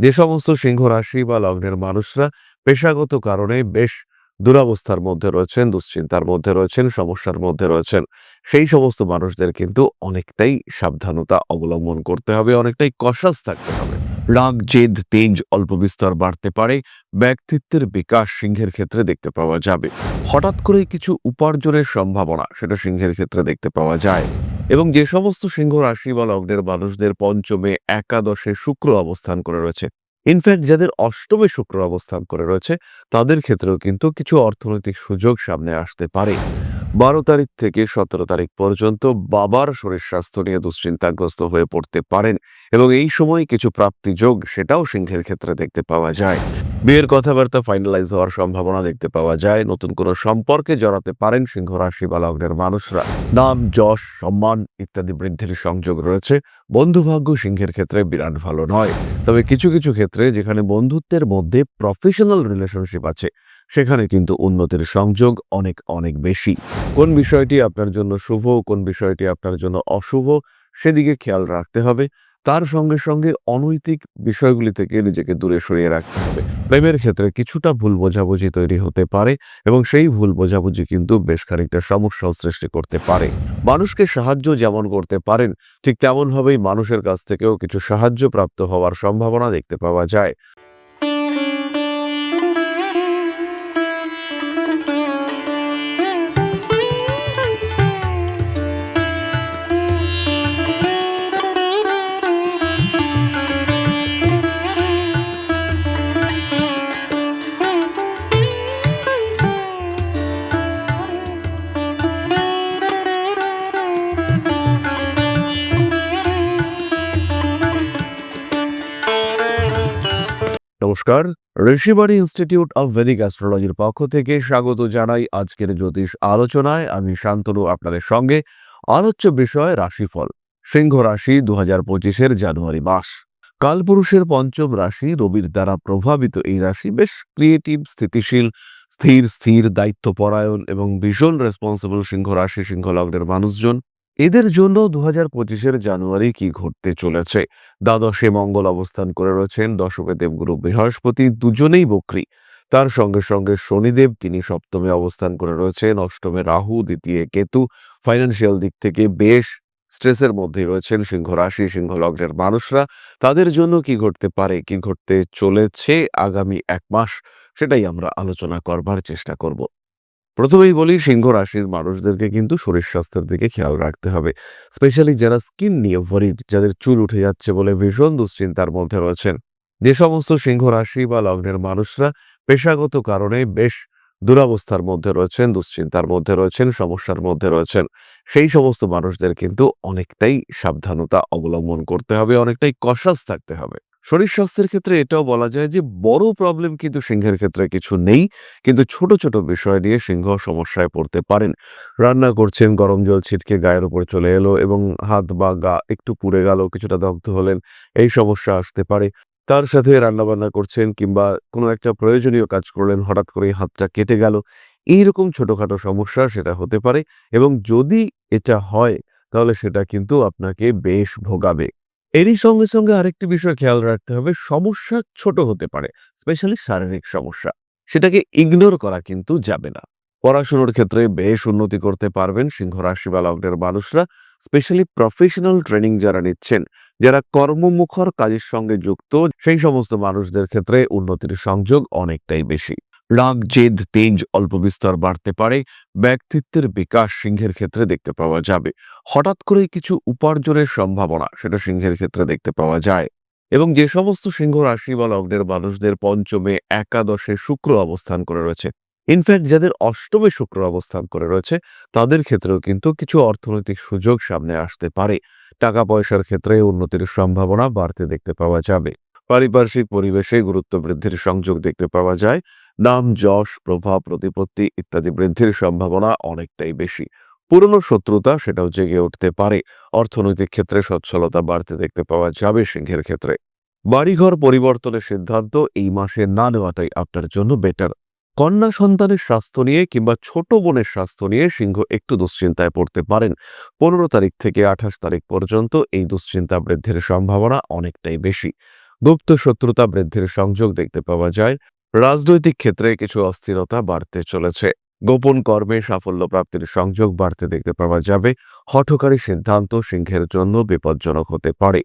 যে সমস্ত সিংহ রাশি বা লগ্নের মানুষরা পেশাগত কারণে বেশ দুরবস্থার মধ্যে রয়েছেন, দুশ্চিন্তার মধ্যে রয়েছেন, সমস্যার মধ্যে রয়েছেন, সেই সমস্ত মানুষদের কিন্তু অনেকটাই সাবধানতা অবলম্বন করতে হবে, অনেকটাই কশাস থাকতে হবে। রাগ, জেদ, তেজ অল্প বিস্তর বাড়তে পারে। ব্যক্তিত্বের বিকাশ সিংহের ক্ষেত্রে দেখতে পাওয়া যাবে। হঠাৎ করে কিছু উপার্জনের সম্ভাবনা সেটা সিংহের ক্ষেত্রে দেখতে পাওয়া যায়। এবং যে সমস্ত সিংহ রাশি বা লগ্নের মানুষদের পঞ্চমে, একাদশে শুক্র অবস্থান করে রয়েছে, ইনফ্যাক্ট যাদের অষ্টমে শুক্র অবস্থান করে রয়েছে, তাদের ক্ষেত্রেও কিন্তু কিছু অর্থনৈতিক সুযোগ সামনে আসতে পারে। 12 তারিখ থেকে 17 তারিখ পর্যন্ত বাবার শরীর স্বাস্থ্য নিয়ে দুশ্চিন্তাগ্রস্ত হয়ে পড়তে পারেন এবং এই সময় কিছু প্রাপ্তি যোগ সেটাও সিংহের ক্ষেত্রে দেখতে পাওয়া যায়। বিয়ের কথাবার্তা ফাইনালাইজ হওয়ার সম্ভাবনা দেখতে পাওয়া যায়। নতুন কোনো সম্পর্কে জড়াতে পারেন সিংহ রাশি বা লগ্নের মানুষরা। নাম, যশ, সম্মান ইত্যাদি বৃদ্ধির সংযোগ রয়েছে। বন্ধুভাগ্য সিংহের ক্ষেত্রে বিরাট ভালো নয়। তবে কিছু কিছু ক্ষেত্রে যেখানে বন্ধুত্বের মধ্যে প্রফেশনাল রিলেশনশিপ আছে, সেখানে কিন্তু উন্নতির সংযোগ অনেক অনেক বেশি। কোন বিষয়টি আপনার জন্য শুভ, কোন বিষয়টি আপনার জন্য অশুভ, সেদিকে খেয়াল রাখতে হবে। তার সঙ্গে সঙ্গে অনৈতিক বিষয়গুলি থেকে নিজেকে দূরে সরিয়ে রাখতে হবে। প্রেমের ক্ষেত্রে কিছুটা ভুল বোঝাবুঝি তৈরি হতে পারে এবং সেই ভুল বোঝাবুঝি কিন্তু বেশ খানিকটা সমস্যাও সৃষ্টি করতে পারে। মানুষকে সাহায্য যেমন করতে পারেন, ঠিক তেমনভাবেই মানুষের কাছ থেকেও কিছু সাহায্য প্রাপ্ত হওয়ার সম্ভাবনা দেখতে পাওয়া যায়। নমস্কার, ঋষিবাণী ইনস্টিটিউট অব ভেদিক অ্যাস্ট্রোলজির পক্ষ থেকে স্বাগত জানাই আজকের জ্যোতিষ আলোচনায়। আমি শান্তনু আপনাদের সঙ্গে। আলোচ্য বিষয় রাশিফল। সিংহ রাশি 2025-এর জানুয়ারি মাস। কালপুরুষের পঞ্চম রাশি রবির দ্বারা প্রভাবিত এই রাশি বেশ ক্রিয়েটিভ, স্থিতিশীল, স্থির দায়িত্বপরায়ণ এবং ভীষণ রেসপন্সিবল সিংহ রাশি, সিংহ লগ্নের মানুষজন। এদের জন্য 2025-এর জানুয়ারি কি ঘটতে চলেছে? দ্বাদশে মঙ্গল অবস্থান করে রয়েছেন, দশমে দেবগুরু বৃহস্পতি, দুজনেই বক্রী। তার সঙ্গে সঙ্গে শনিদেব, তিনি সপ্তমে অবস্থান করে রয়েছেন, অষ্টমে রাহু, দ্বিতীয় কেতু। ফাইন্যান্সিয়াল দিক থেকে বেশ স্ট্রেসের মধ্যেই রয়েছেন সিংহ রাশি, সিংহ লগ্নের মানুষরা। তাদের জন্য কি ঘটতে পারে, কি ঘটতে চলেছে আগামী 1 মাস, সেটাই আমরা আলোচনা করবার চেষ্টা করব। প্রথমেই বলি, সিংহ রাশির মানুষদেরকে কিন্তু শরীর স্বাস্থ্যের দিকে খেয়াল রাখতে হবে। স্পেশালি যারা স্কিন নিয়ে ওয়ারিড, যাদের চুল উঠে যাচ্ছে বলে ভীষণ দুশ্চিন্তার মধ্যে রয়েছেন, যে সমস্ত সিংহ রাশি বা লগ্নের মানুষরা পেশাগত কারণে বেশ দুরবস্থার মধ্যে রয়েছেন, দুশ্চিন্তার মধ্যে রয়েছেন, সমস্যার মধ্যে রয়েছেন, সেই সমস্ত মানুষদের কিন্তু অনেকটাই সাবধানতা অবলম্বন করতে হবে, অনেকটাই কশাস থাকতে হবে। শরীর স্বাস্থ্যের ক্ষেত্রে এটাও বলা যায় যে বড় প্রবলেম কিন্তু সিংহের ক্ষেত্রে কিছু নেই, কিন্তু ছোট ছোট বিষয় নিয়ে সিংহ সমস্যায় পড়তে পারেন। রান্না করছেন, গরম জল ছিটকে গায়ের উপর চলে এলো এবং হাত বা গা একটু পুড়ে গেল, কিছুটা দগ্ধ হলেন, এই সমস্যা আসতে পারে। তার সাথে রান্নাবান্না করছেন কিংবা কোনো একটা প্রয়োজনীয় কাজ করলেন, হঠাৎ করে হাতটা কেটে গেল, এইরকম ছোটখাটো সমস্যা সেটা হতে পারে। এবং যদি এটা হয়, তাহলে সেটা কিন্তু আপনাকে বেশ ভোগাবে। এরই সঙ্গে সঙ্গে আরেকটি বিষয় খেয়াল রাখতে হবে, সমস্যা ছোট হতে পারে, স্পেশালি শারীরিক সমস্যা, সেটাকে ইগনোর করা কিন্তু যাবে না। পড়াশোনার ক্ষেত্রে বেশ উন্নতি করতে পারবেন সিংহ রাশি বা লগ্নের মানুষরা। স্পেশালি প্রফেশনাল ট্রেনিং যারা নিচ্ছেন, যারা কর্মমুখর কাজের সঙ্গে যুক্ত, সেই সমস্ত মানুষদের ক্ষেত্রে উন্নতির সংযোগ অনেকটাই বেশি। রাগ, জেদ, তেজ অল্প বিস্তর বাড়তে পারে। ব্যক্তিত্বের বিকাশ সিংহের ক্ষেত্রে দেখতে পাওয়া যাবে। হঠাৎ করে কিছু উপার্জনের সম্ভাবনা সেটা সিংহের ক্ষেত্রে দেখতে পাওয়া যায়। এবং যে সমস্ত সিংহ রাশি বা লগ্নের মানুষদের পঞ্চমে, একাদশে শুক্র অবস্থান করে রয়েছে, ইনফ্যাক্ট যাদের অষ্টমে শুক্র অবস্থান করে রয়েছে, তাদের ক্ষেত্রেও কিন্তু কিছু অর্থনৈতিক সুযোগ সামনে আসতে পারে। টাকা পয়সার ক্ষেত্রে উন্নতির সম্ভাবনা বাড়তে দেখতে পাওয়া যাবে। পারিপার্শ্বিক পরিবেশে গুরুত্ব বৃদ্ধির সংযোগ দেখতে পাওয়া যায়। নাম, যশ, প্রভাব, প্রতিপত্তি ইত্যাদি বৃদ্ধির সম্ভাবনা অনেকটাই বেশি। পুরনো শত্রুতা সেটাও জেগে উঠতে পারে। অর্থনৈতিক ক্ষেত্রে সচ্ছলতা বাড়তে দেখতে পাওয়া যাবে সিংহের ক্ষেত্রে। বাড়িঘর পরিবর্তনের সিদ্ধান্ত এই মাসে না নেওয়াটাই আপনার জন্য বেটার। কন্যা সন্তানের স্বাস্থ্য নিয়ে কিংবা ছোট বোনের স্বাস্থ্য নিয়ে সিংহ একটু দুশ্চিন্তায় পড়তে পারেন। 15 তারিখ থেকে 28 তারিখ পর্যন্ত এই দুশ্চিন্তা বৃদ্ধির সম্ভাবনা অনেকটাই বেশি। গুপ্ত শত্রুতা বৃদ্ধির সংযোগ দেখতে পাওয়া যায়। রাজনৈতিক ক্ষেত্রে কিছু অস্থিরতা বাড়তে চলেছে। গোপন কর্মে সাফল্য প্রাপ্তির সংযোগ বাড়তে দেখতে পাওয়া যাবে। হঠকারী সিদ্ধান্ত সিংহের জন্য বিপজ্জনক হতে পারে।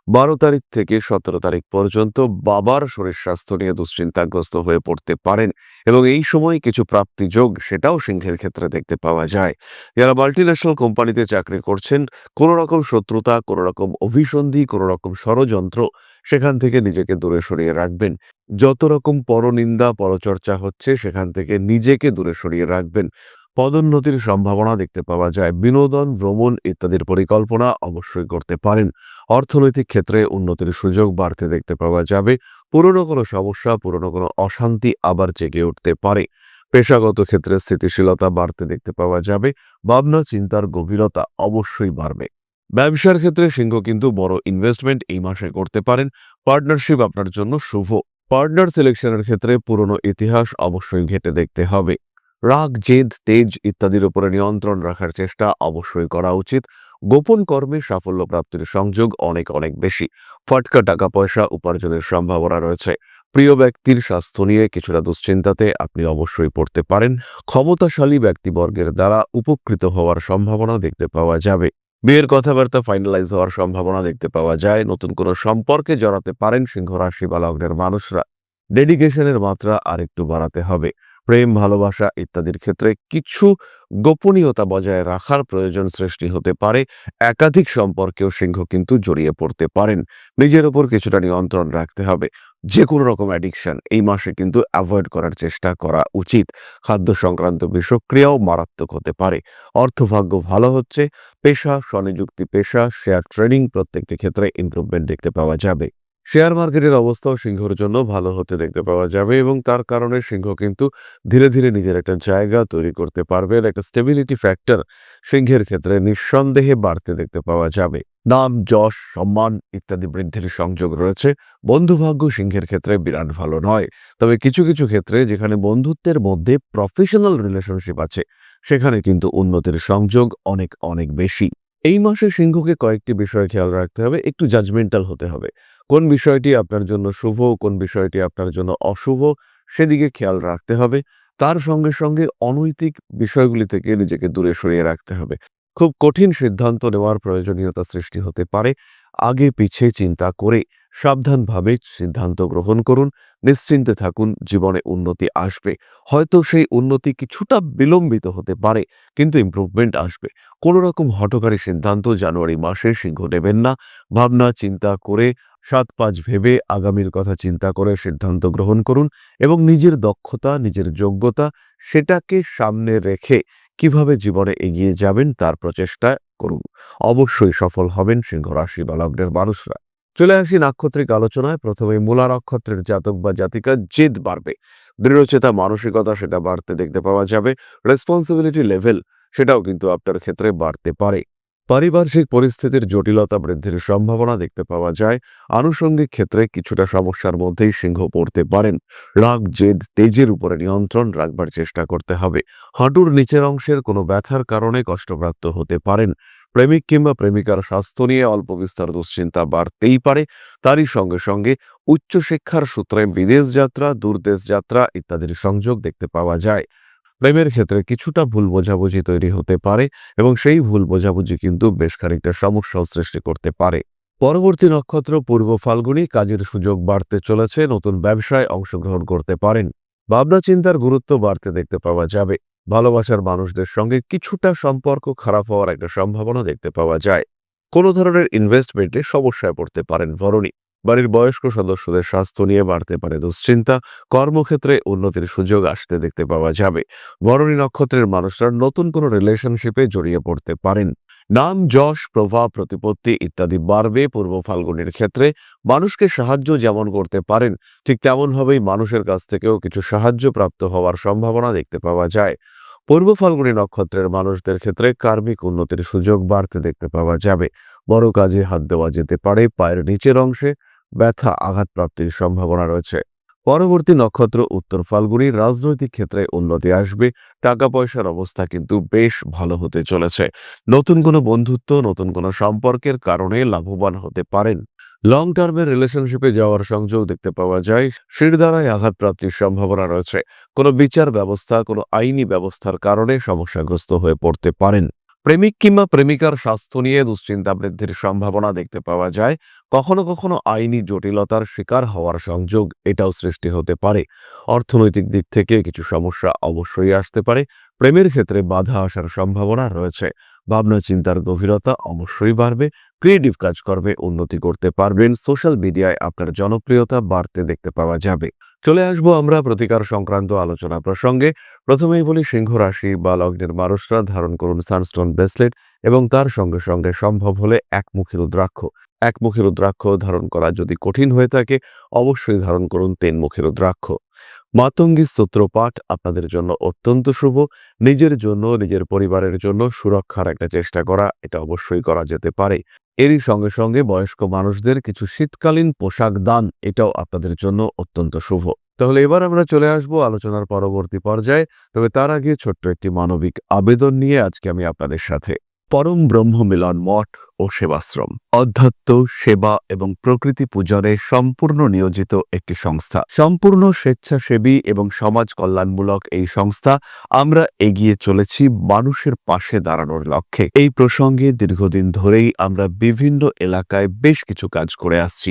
12 তারিখ থেকে 17 তারিখ পর্যন্ত বাবার শরীর স্বাস্থ্য নিয়ে দুশ্চিন্তাগ্রস্ত হয়ে পড়তে পারেন এবং এই সময় কিছু প্রাপ্তি যোগ সেটাও সিংহের ক্ষেত্রে দেখতে পাওয়া যায়। যারা মাল্টিন্যাশনাল কোম্পানিতে চাকরি করছেন, কোনো রকম শত্রুতা, কোনো রকম অভিসন্ধি, কোনো রকম ষড়যন্ত্র, সেখান থেকে নিজেকে দূরে সরিয়ে রাখবেন। যত রকম পরনিন্দা পরচর্চা হচ্ছে সেখান থেকে নিজেকে দূরে সরিয়ে রাখবেন। পদোন্নতির সম্ভাবনা দেখতে পাওয়া যায়। বিনোদন, ভ্রমণ ইত্যাদির পরিকল্পনা অবশ্যই করতে পারেন। অর্থনৈতিক ক্ষেত্রে উন্নতির সুযোগ বাড়তে দেখতে পাওয়া যাবে। পুরনো কোনো সমস্যা, পুরনো কোনো অশান্তি আবার জেগে উঠতে পারে। পেশাগত ক্ষেত্রে স্থিতিশীলতা বাড়তে দেখতে পাওয়া যাবে। ভাবনা চিন্তার গভীরতা অবশ্যই বাড়বে। ব্যবসার ক্ষেত্রে সিংহ কিন্তু বড় ইনভেস্টমেন্ট এই মাসে করতে পারেন। পার্টনারশিপ আপনার জন্য শুভ। পার্টনার সিলেকশনের ক্ষেত্রে পুরনো ইতিহাস অবশ্যই ঘেঁটে দেখতে হবে। রাগ, জেদ, তেজ ইত্যাদির উপরে নিয়ন্ত্রণ রাখার চেষ্টা অবশ্যই করা উচিত। গোপন কর্মে সাফল্য প্রাপ্তির সংযোগ অনেক অনেক বেশি। ফটকা টাকা পয়সা উপার্জনের সম্ভাবনা রয়েছে। প্রিয় ব্যক্তির স্বাস্থ্য নিয়ে কিছুটা দুশ্চিন্তাতে আপনি অবশ্যই পড়তে পারেন। ক্ষমতাশালী ব্যক্তিবর্গের দ্বারা উপকৃত হওয়ার সম্ভাবনা দেখতে পাওয়া যাবে। বিয়ের কথাবার্তা ফাইনালাইজ হওয়ার সম্ভাবনা দেখতে পাওয়া যায়। নতুন কোনো সম্পর্কে জড়াতে পারেন সিংহ রাশি বা লগ্নের মানুষরা। ডেডিকেশনের মাত্রা আরেকটু বাড়াতে হবে। প্রেম, ভালোবাসা ইত্যাদির ক্ষেত্রে কিছু গোপনীয়তা বজায় রাখার প্রয়োজন সৃষ্টি হতে পারে। একাধিক সম্পর্কেও সিংহ কিন্তু জড়িয়ে পড়তে পারেন। নিজের উপর কিছুটা নিয়ন্ত্রণ রাখতে হবে। যে কোনো রকম অ্যাডিকশন এই মাসে কিন্তু অ্যাভয়েড করার চেষ্টা করা উচিত। খাদ্য সংক্রান্ত বিষক্রিয়াও মারাত্মক হতে পারে। অর্থভাগ্য ভালো হচ্ছে। পেশা, স্বনিযুক্তি পেশা, শেয়ার ট্রেডিং প্রত্যেকটি ক্ষেত্রে ইমপ্রুভমেন্ট দেখতে পাওয়া যাবে। শেয়ার মার্কেটের অবস্থাও সিংহের জন্য ভালো হতে দেখতে পাওয়া যাবে এবং তার কারণে সিংহ কিন্তু ধীরে ধীরে নিজের একটা জায়গা তৈরি করতে পারবেন। একটা স্টেবিলিটি ফ্যাক্টর সিংহের ক্ষেত্রে নিঃসন্দেহে বাড়তে দেখতে পাওয়া যাবে। নাম, যশ, সম্মান ইত্যাদি বৃদ্ধির সংযোগ রয়েছে। বন্ধুভাগ্য সিংহের ক্ষেত্রে বিরাট ভালো নয়। তবে কিছু কিছু ক্ষেত্রে যেখানে বন্ধুত্বের মধ্যে প্রফেশনাল রিলেশনশিপ আছে সেখানে কিন্তু উন্নতির সংযোগ অনেক অনেক বেশি। এই মাসে সিংহকে কয়েকটি বিষয় খেয়াল রাখতে হবে। একটু জাজমেন্টাল হতে হবে। কোন বিষয়টি আপনার জন্য শুভ, কোন বিষয়টি আপনার জন্য অশুভ, সেদিকে খেয়াল রাখতে হবে। তার সঙ্গে সঙ্গে অনৈতিক বিষয়গুলি থেকে নিজেকে দূরে সরিয়ে রাখতে হবে। খুব কঠিন সিদ্ধান্ত নেওয়ার প্রয়োজনীয়তা সৃষ্টি হতে পারে। আগে পিছে চিন্তা করে সাবধানভাবে সিদ্ধান্ত গ্রহণ করুন। নিশ্চিন্তে থাকুন, জীবনে উন্নতি আসবে। হয়তো সেই উন্নতি কিছুটা বিলম্বিত হতে পারে, কিন্তু ইমপ্রুভমেন্ট আসবে। কোনো রকম হঠকারী সিদ্ধান্ত জানুয়ারি মাসে সিংহ নেবেন না। ভাবনা চিন্তা করে, ৭-৫ ভেবে আগামীর কথা চিন্তা করে সিদ্ধান্ত গ্রহণ করুন এবং নিজের দক্ষতা, নিজের যোগ্যতা সেটাকে সামনে রেখে কিভাবে জীবনে এগিয়ে যাবেন তার প্রচেষ্টা করুন। অবশ্যই সফল হবেন সিংহ রাশি বা লগ্নের মানুষরা। চলে আসি নাক্ষত্রিক আলোচনায়। প্রথমে মূলা নক্ষত্রের জাতক বা জাতিকা জেদ বাড়বে। দৃঢ়চেতা মানসিকতা সেটা বাড়তে দেখতে পাওয়া যাবে। রেসপন্সিবিলিটি লেভেল সেটাও কিন্তু আপনার ক্ষেত্রে বাড়তে পারে। পারিপার্শ্বিক পরিস্থিতির জটিলতা বৃদ্ধির সম্ভাবনা দেখতে পাওয়া যায়। আনুষঙ্গিক ক্ষেত্রে কিছুটা সমস্যার মধ্যেই সিংহ পড়তে পারেন। রাগ, জেদ, তেজের উপরে নিয়ন্ত্রণ রাখবার চেষ্টা করতে হবে। হাঁটুর নিচের অংশের কোনো ব্যথার কারণে কষ্টপ্রাপ্ত হতে পারেন। প্রেমিক কিংবা প্রেমিকার স্বাস্থ্য নিয়ে অল্প বিস্তর দুশ্চিন্তা বাড়তেই পারে। তারই সঙ্গে সঙ্গে উচ্চশিক্ষার সূত্রে বিদেশ যাত্রা, দূরদেশ যাত্রা ইত্যাদির সংযোগ দেখতে পাওয়া যায়। প্রেমের ক্ষেত্রে কিছুটা ভুল বোঝাবুঝি তৈরি হতে পারে এবং সেই ভুল বোঝাবুঝি কিন্তু বেশ খানিকটা সমস্যাও সৃষ্টি করতে পারে। পরবর্তী নক্ষত্র পূর্ব ফাল্গুনী, কাজের সুযোগ বাড়তে চলেছে। নতুন ব্যবসায় অংশগ্রহণ করতে পারেন। ভাবনা চিন্তার গুরুত্ব বাড়তে দেখতে পাওয়া যাবে। ভালোবাসার মানুষদের সঙ্গে কিছুটা সম্পর্ক খারাপ হওয়ার একটা সম্ভাবনা দেখতে পাওয়া যায়। কোনো ধরনের ইনভেস্টমেন্টে সমস্যায় পড়তে পারেন ভরণী। বাড়ির বয়স্ক সদস্যদের স্বাস্থ্য নিয়ে বাড়তে পারে দুশ্চিন্তা। কর্মক্ষেত্রে উন্নতির সুযোগ আসতে দেখতে পাওয়া যাবে। ভরণী নক্ষত্রের মানুষরা নতুন কোনো রিলেশনশিপে জড়িয়ে পড়তে পারেন। নাম, যশ, প্রভাব, প্রতিপত্তি ইত্যাদি বাড়বে। পূর্ব ফাল্গুনের ক্ষেত্রে মানুষকে সাহায্য যেমন করতে পারেন, ঠিক তেমনভাবেই মানুষের কাছ থেকেও কিছু সাহায্য প্রাপ্ত হওয়ার সম্ভাবনা দেখতে পাওয়া যায়। পূর্ব ফাল্গুনী নক্ষত্রের মানুষদের ক্ষেত্রে কার্মিক উন্নতির সুযোগ বাড়তে দেখতে পাওয়া যাবে। বড় কাজে হাত দেওয়া যেতে পারে। পায়ের নিচের অংশে ব্যথা, আঘাত প্রাপ্তির সম্ভাবনা রয়েছে। পরবর্তী নক্ষত্র উত্তর ফাল্গুনী, রাজনৈতিক ক্ষেত্রে উন্নতি আসবে। টাকা পয়সার অবস্থা কিন্তু বেশ ভালো হতে চলেছে। নতুন কোনো বন্ধুত্ব, নতুন কোনো সম্পর্কের কারণে লাভবান হতে পারেন। লং টার্মের রিলেশনশিপে যাওয়ার সংযোগ দেখতে পাওয়া যায়। শিরদাঁড়ায় আঘাতপ্রাপ্তির সম্ভাবনা রয়েছে। কোনো বিচার ব্যবস্থা, কোনো আইনি ব্যবস্থার কারণে সমস্যাগ্রস্ত হয়ে পড়তে পারেন। প্রেমিক কিংবা প্রেমিকার স্বাস্থ্য নিয়ে দুশ্চিন্তা বৃদ্ধির সম্ভাবনা দেখতে পাওয়া যায়। কখনো কখনো আইনি জটিলতার শিকার হওয়ার সংযোগ এটাও সৃষ্টি হতে পারে। অর্থনৈতিক দিক থেকে কিছু সমস্যা অবশ্যই আসতে পারে। প্রেমের ক্ষেত্রে বাধা আসার সম্ভাবনা রয়েছে। ভাবনা চিন্তার গভীরতা অবশ্যই বাড়বে। ক্রিয়েটিভ কাজকর্মে উন্নতি করতে পারবেন। সোশ্যাল মিডিয়ায় আপনার জনপ্রিয়তা বাড়তে দেখতে পাওয়া যাবে। চলে আসবো আমরা প্রতিকার সংক্রান্ত আলোচনা প্রসঙ্গে। প্রথমেই বলি, সিংহ রাশি বা লগ্নের মানুষরা ধারণ করুন সানস্টোন ব্রেসলেট এবং তার সঙ্গে সঙ্গে সম্ভব হলে একমুখী রুদ্রাক্ষ। একমুখী রুদ্রাক্ষ ধারণ করা যদি কঠিন হয়ে থাকে, অবশ্যই ধারণ করুন তিনমুখী রুদ্রাক্ষ। মাতঙ্গী স্তোত্র পাঠ আপনাদের জন্য অত্যন্ত শুভ। নিজের জন্য, নিজের পরিবারের জন্য সুরক্ষার একটা চেষ্টা করা, এটা অবশ্যই করা যেতে পারে। এরই সঙ্গে সঙ্গে বয়স্ক মানুষদের কিছু শীতকালীন পোশাক দান, এটাও আপনাদের জন্য অত্যন্ত শুভ। তাহলে এবার আমরা চলে আসব আলোচনার পরবর্তী পর্যায়ে। তবে তার আগে ছোট্ট একটি মানবিক আবেদন নিয়ে আজকে আমি আপনাদের সাথে। পরম ব্রহ্ম মিলন মঠ ও সেবাশ্রম অধ্যাত্ম, সেবা এবং প্রকৃতি পূজনে সম্পূর্ণ নিয়োজিত একটি সংস্থা। সম্পূর্ণ স্বেচ্ছাসেবী এবং সমাজ কল্যাণমূলক এই সংস্থা। আমরা এগিয়ে চলেছি মানুষের পাশে দাঁড়ানোর লক্ষ্যে। এই প্রসঙ্গে দীর্ঘদিন ধরেই আমরা বিভিন্ন এলাকায় বেশ কিছু কাজ করে আসছি।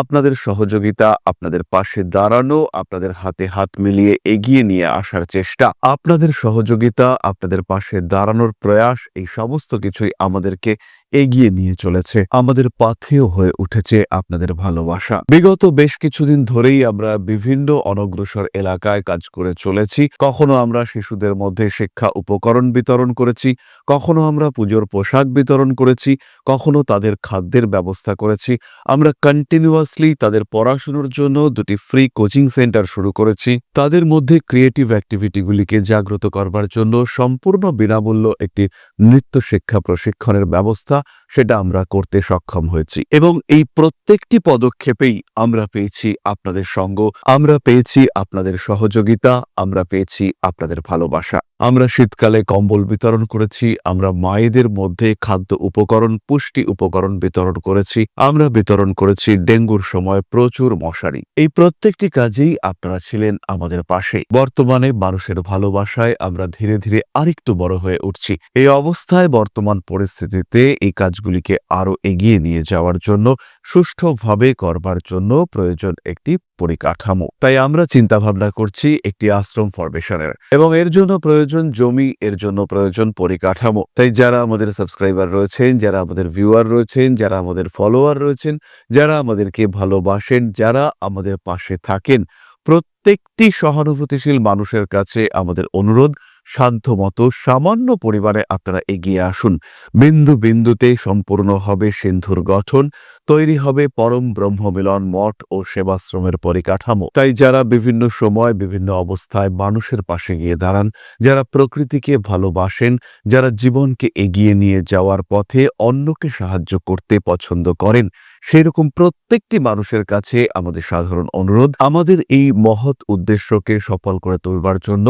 আপনাদের সহযোগিতা, আপনাদের পাশে দাঁড়ানো, আপনাদের হাতে হাত মিলিয়ে এগিয়ে নিয়ে আসার চেষ্টা, আপনাদের সহযোগিতা, আপনাদের পাশে দাঁড়ানোর প্রয়াস, এই সমস্ত কিছুই আমাদেরকে এগিয়ে নিয়ে চলেছে। আমাদের পাথেয় হয়ে উঠেছে আপনাদের ভালোবাসা। বিগত বেশ কিছুদিন ধরেই আমরা বিভিন্ন অনগ্রসর এলাকায় কাজ করে চলেছি। কখনো আমরা শিশুদের মধ্যে শিক্ষা উপকরণ বিতরণ করেছি, কখনো আমরা পুজোর পোশাক বিতরণ করেছি, কখনো তাদের খাদ্যের ব্যবস্থা করেছি। আমরা কন্টিনিউয়াসলি তাদের পড়াশুনোর জন্য 2টি ফ্রি কোচিং সেন্টার শুরু করেছি। তাদের মধ্যে ক্রিয়েটিভ অ্যাক্টিভিটিগুলিকে জাগ্রত করবার জন্য সম্পূর্ণ বিনামূল্য একটি নৃত্য শিক্ষা প্রশিক্ষণের ব্যবস্থা, সেটা আমরা করতে সক্ষম হয়েছি। এবং এই প্রত্যেকটি পদক্ষেপেই আমরা পেয়েছি আপনাদের সঙ্গ, আমরা পেয়েছি আপনাদের সহযোগিতা, আমরা পেয়েছি আপনাদের ভালোবাসা। আমরা শীতকালে কম্বল বিতরণ করেছি, আমরা মায়েদের মধ্যে খাদ্য উপকরণ, পুষ্টি উপকরণ বিতরণ করেছি, আমরা বিতরণ করেছি ডেঙ্গুর সময় প্রচুর মশারি। এই প্রত্যেকটি কাজেই আপনারা ছিলেন আমাদের পাশে। বর্তমানে মানুষের ভালোবাসায় আমরা ধীরে ধীরে আরেকটু বড় হয়ে উঠছি। এই অবস্থায় বর্তমান পরিস্থিতিতে এই কাজগুলিকে আরো এগিয়ে নিয়ে যাওয়ার জন্য, সুষ্ঠুভাবে করবার জন্য প্রয়োজন একটি পরিকাঠামো। তাই আমরা চিন্তা ভাবনা করছি একটি আশ্রম ফরমেশনের, এবং এর জন্য প্রয়োজন জমি, এর জন্য প্রয়োজন পরিকাঠামো। তাই যারা আমাদের সাবস্ক্রাইবার রয়েছেন, যারা আমাদের ভিউয়ার রয়েছেন, যারা আমাদের ফলোয়ার রয়েছেন, যারা আমাদেরকে ভালোবাসেন, যারা আমাদের পাশে থাকেন, প্রত্যেকটি সহানুভূতিশীল মানুষের কাছে আমাদের অনুরোধ, সাধ্যমতো সামান্য পরিমাণে আপনারা এগিয়ে আসুন। বিন্দু বিন্দুতে সম্পূর্ণ হবে সিন্ধুর গঠন, তৈরি হবে পরম ব্রহ্মমিলন মঠ ও সেবাশ্রমের পরিকাঠামো। তাই যারা বিভিন্ন সময় বিভিন্ন অবস্থায় মানুষের পাশে গিয়ে দাঁড়ান, যারা প্রকৃতিকে ভালোবাসেন, যারা জীবনকে এগিয়ে নিয়ে যাওয়ার পথে অন্যকে সাহায্য করতে পছন্দ করেন, সেই রকম প্রত্যেকটি মানুষের কাছে আমাদের সাধারণ অনুরোধ, আমাদের এই মহৎ উদ্দেশ্যকে সফল করে তুলবার জন্য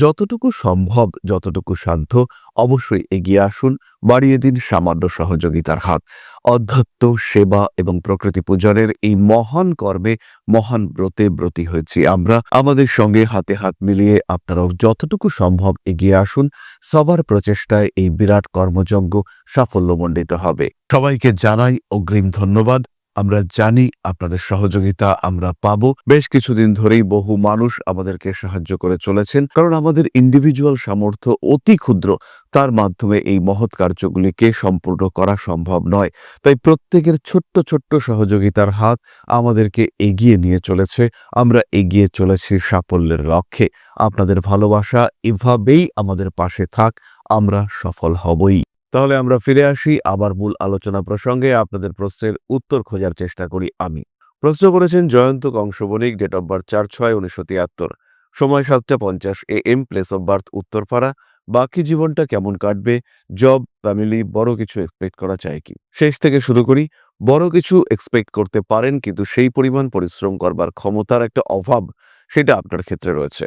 যতটুকু সম্ভব, যতটুকু সাধ্য, অবশ্যই এগিয়ে আসুন। বাড়িয়ে দিন সামান্য সহযোগিতার হাত। অধ্যাত্ম, সেবা এবং প্রকৃতি পূজনের এই মহান কর্মে, মহান ব্রতে ব্রতী হয়েছি আমরা। আমাদের সঙ্গে হাতে হাত মিলিয়ে আপনারাও যতটুকু সম্ভব এগিয়ে আসুন। সবার প্রচেষ্টায় এই বিরাট কর্মযজ্ঞ সাফল্যমণ্ডিত হবে। সবাইকে জানাই অগ্রিম ধন্যবাদ। আমরা জানি আপনাদের সহযোগিতা আমরা পাবো। বেশ কিছুদিন ধরেই বহু মানুষ আমাদেরকে সাহায্য করে চলেছেন, কারণ আমাদের ইন্ডিভিজুয়াল সামর্থ্য অতি ক্ষুদ্র। তার মাধ্যমে এই মহৎ কার্যগুলিকে সম্পূর্ণ করা সম্ভব নয়। তাই প্রত্যেকের ছোট্ট ছোট্ট সহযোগিতার হাত আমাদেরকে এগিয়ে নিয়ে চলেছে। আমরা এগিয়ে চলেছি সাফল্যের লক্ষ্যে। আপনাদের ভালোবাসা এভাবেই আমাদের পাশে থাক, আমরা সফল হবই। তাহলে আমরা ফিরে আসি আবার মূল আলোচনা প্রসঙ্গে। আপনাদের প্রশ্নের উত্তর খোঁজার চেষ্টা করি আমি। প্রশ্ন করেছেন Jayanta Kansabanik, date of birth 4/6/1973, সময় 7:50 AM, place of birth Uttarpara. বাকি জীবনটা কেমন কাটবে? জব, ফ্যামিলি, বড় কিছু এক্সপেক্ট করা যায় কি? শেষ থেকে শুরু করি। বড় কিছু এক্সপেক্ট করতে পারেন, কিন্তু সেই পরিমাণ পরিশ্রম করবার ক্ষমতার একটা অভাব, সেটা আপনার ক্ষেত্রে রয়েছে।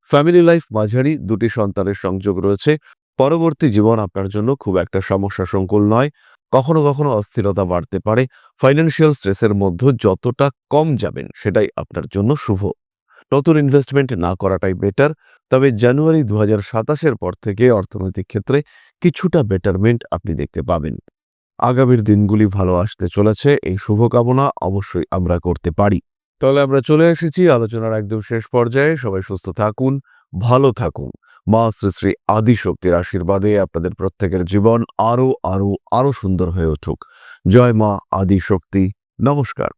ফ্যামিলি লাইফ মাঝারি, 2টি সন্তানের সংযোগ রয়েছে। পরবর্তী জীবন আপনার জন্য খুব একটা সমস্যা সংকুল নয়। কখনো কখনো অস্থিরতা বাড়তে পারে। ফাইন্যান্সিয়াল স্ট্রেসের মধ্যে যতটা কম যাবেন সেটাই আপনার জন্য শুভ। নতুন ইনভেস্টমেন্ট না করাটাই বেটার। তবে জানুয়ারি ২০২৭-এর পর থেকে অর্থনৈতিক ক্ষেত্রে কিছুটা বেটারমেন্ট আপনি দেখতে পাবেন। আগামীর দিনগুলি ভালো আসতে চলেছে, এই শুভকামনা অবশ্যই আমরা করতে পারি। তাহলে আমরা চলে এসেছি আলোচনার একদম শেষ পর্যায়ে। সবাই সুস্থ থাকুন, ভালো থাকুন। মা শ্রী শ্রী আদিশক্তির আশীর্বাদে আপনাদের প্রত্যেকের জীবন আরো আরো আরো সুন্দর হয়ে উঠুক। জয় মা আদিশক্তি। নমস্কার।